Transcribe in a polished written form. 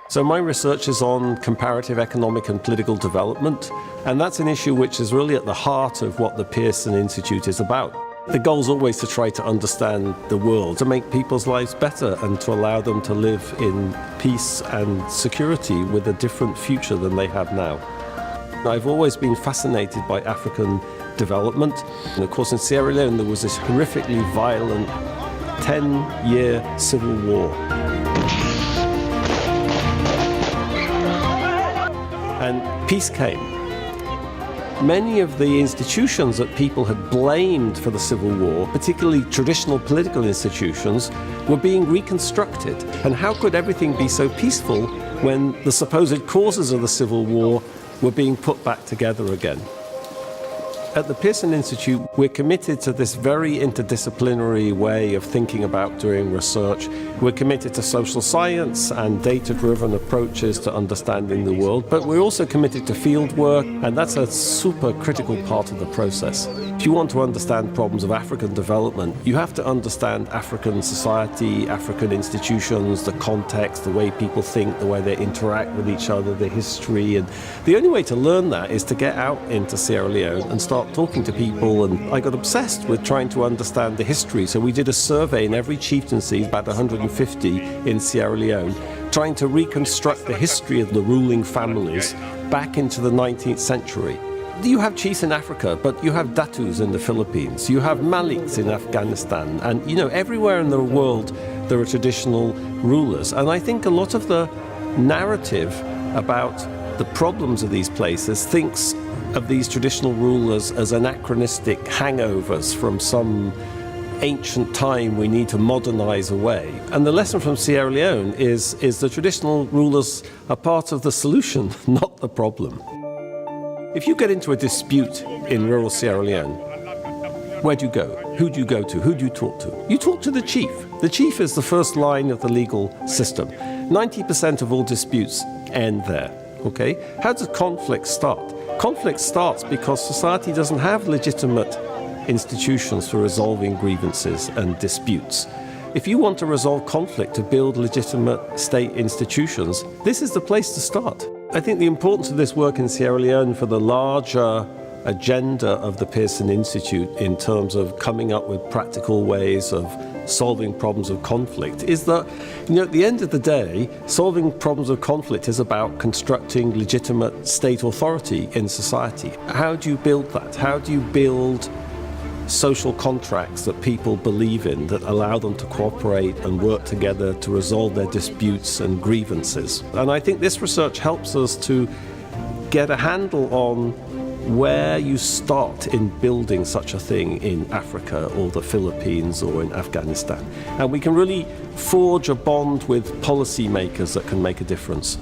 So my research is on comparative economic and political development, and that's an issue which is really at the heart of what the Pearson Institute is about. The goal is always to try to understand the world, to make people's lives better and to allow them to live in peace and security with a different future than they have now. I've always been fascinated by African development, and of course in Sierra Leone there was this horrifically violent 10-year civil war. And peace came. Many of the institutions that people had blamed for the Civil War, particularly traditional political institutions, were being reconstructed. And how could everything be so peaceful when the supposed causes of the Civil War were being put back together again? At the Pearson Institute, we're committed to this very interdisciplinary way of thinking about doing research. We're committed to social science and data-driven approaches to understanding the world, but we're also committed to field work, and that's a super critical part of the process. If you want to understand problems of African development, you have to understand African society, African institutions, the context, the way people think, the way they interact with each other, the history. And the only way to learn that is to get out into Sierra Leone and start talking to people. And I got obsessed with trying to understand the history. So we did a survey in every chieftaincy, about 150 in Sierra Leone, trying to reconstruct the history of the ruling families back into the 19th century. You have chiefs in Africa, but you have datus in the Philippines, you have maliks in Afghanistan, and everywhere in the world there are traditional rulers. And I think a lot of the narrative about the problems of these places thinks of these traditional rulers as anachronistic hangovers from some ancient time we need to modernize away. And the lesson from Sierra Leone is the traditional rulers are part of the solution, not the problem. If you get into a dispute in rural Sierra Leone, where do you go? Who do you go to? Who do you talk to? You talk to the chief. The chief is the first line of the legal system. 90% of all disputes end there. Okay? How does conflict start? Conflict starts because society doesn't have legitimate institutions for resolving grievances and disputes. If you want to resolve conflict to build legitimate state institutions, this is the place to start. I think the importance of this work in Sierra Leone for the larger agenda of the Pearson Institute in terms of coming up with practical ways of solving problems of conflict is that, at the end of the day, solving problems of conflict is about constructing legitimate state authority in society. How do you build that? How do you build social contracts that people believe in that allow them to cooperate and work together to resolve their disputes and grievances? And I think this research helps us to get a handle on where you start in building such a thing in Africa or the Philippines or in Afghanistan. And we can really forge a bond with policymakers that can make a difference.